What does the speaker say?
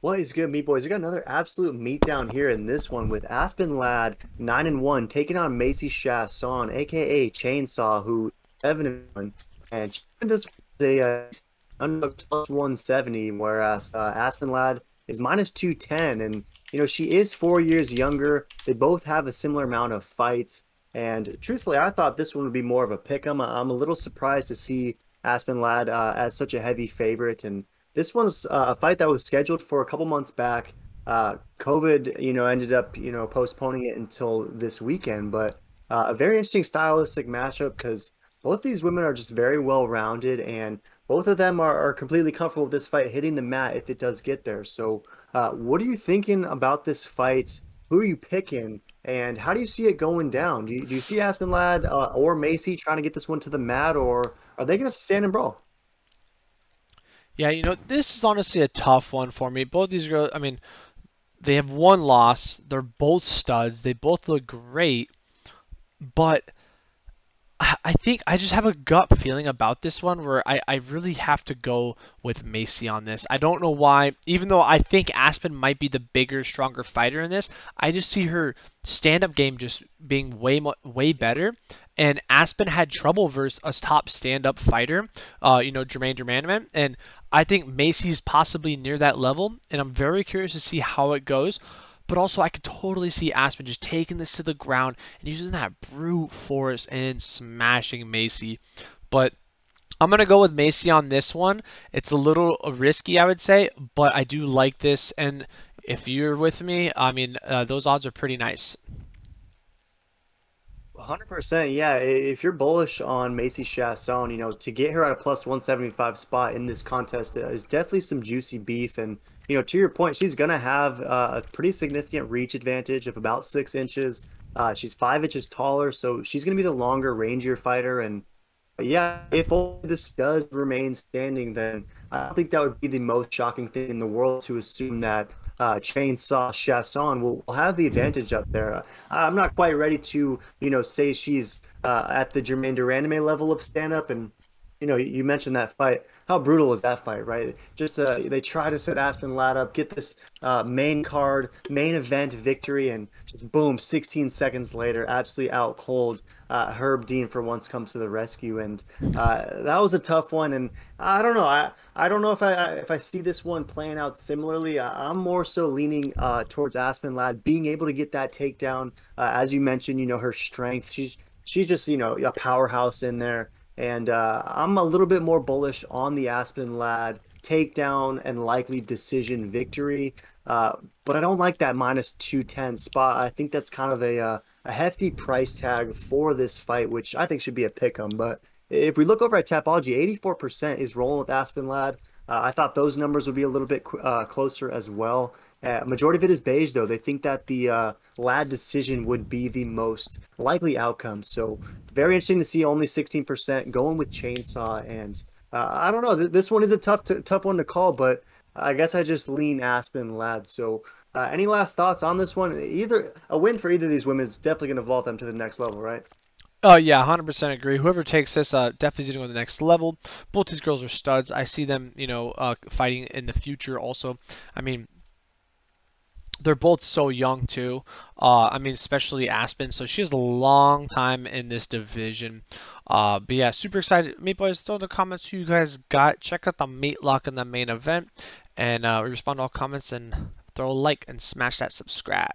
What is good, meat boys? We got another absolute meat down here in this one with Aspen Ladd 9-1 taking on Macy Chiasson, aka Chainsaw, who 7-1, and she does a underdog plus 170, whereas Aspen Ladd is minus 210, and she is 4 years younger. They both have a similar amount of fights, and truthfully, I thought this one would be more of a pick 'em. I'm a little surprised to see Aspen Ladd as such a heavy favorite, and this one's a fight that was scheduled for a couple months back. COVID, ended up, postponing it until this weekend. But a very interesting stylistic matchup because both these women are just very well rounded, and both of them are completely comfortable with this fight hitting the mat if it does get there. So, what are you thinking about this fight? Who are you picking, and how do you see it going down? Do you see Aspen Ladd or Macy trying to get this one to the mat, or are they going to stand and brawl? Yeah, this is honestly a tough one for me. Both these girls, I mean, they have one loss. They're both studs. They both look great, but I think I just have a gut feeling about this one where I really have to go with Macy on this. I don't know why, even though I think Aspen might be the bigger, stronger fighter in this, I just see her stand-up game just being way better. And Aspen had trouble versus a top stand-up fighter, Jermaine Durmanaman, and I think Macy's possibly near that level, and I'm very curious to see how it goes. But also, I could totally see Aspen just taking this to the ground and using that brute force and smashing Macy. But I'm going to go with Macy on this one. It's a little risky, I would say, but I do like this. And if you're with me, I mean, those odds are pretty nice. 100%, yeah. If you're bullish on Macy Chiasson, to get her at a plus 175 spot in this contest is definitely some juicy beef. And, to your point, she's going to have a pretty significant reach advantage of about 6 inches. She's 5 inches taller, so she's going to be the longer, rangier fighter. And yeah, if all this does remain standing, then I don't think that would be the most shocking thing in the world to assume that Chainsaw Chasson will have the advantage up there. I'm not quite ready to, say she's at the Jermaine Durandame level of stand-up. And, you mentioned that fight. How brutal was that fight, right? Just they try to set Aspen Ladd up, get this main card, main event victory, and just boom, 16 seconds later, absolutely out cold. Herb Dean for once comes to the rescue, and that was a tough one. And I don't know, I don't know if I see this one playing out similarly. I'm more so leaning towards Aspen Ladd being able to get that takedown. As you mentioned, her strength. She's just a powerhouse in there. And I'm a little bit more bullish on the Aspen Ladd takedown and likely decision victory. But I don't like that minus 210 spot. I think that's kind of a hefty price tag for this fight, which I think should be a pick 'em. But if we look over at Tapology, 84% is rolling with Aspen Ladd. I thought those numbers would be a little bit closer as well. Majority of it is beige, though. They think that the Ladd decision would be the most likely outcome. So very interesting to see only 16% going with Chainsaw. And I don't know. This one is a tough one to call, but I guess I just lean Aspen Ladd. So any last thoughts on this one? Either a win for either of these women is definitely going to vault them to the next level, right? Oh yeah, 100% agree. Whoever takes this, definitely is going to go to the next level. Both these girls are studs. I see them, fighting in the future also. I mean, they're both so young too. I mean, especially Aspen. So she has a long time in this division. But yeah, super excited. Meat boys, throw in the comments who you guys got. Check out the meat lock in the main event, and we respond to all comments and throw a like and smash that subscribe.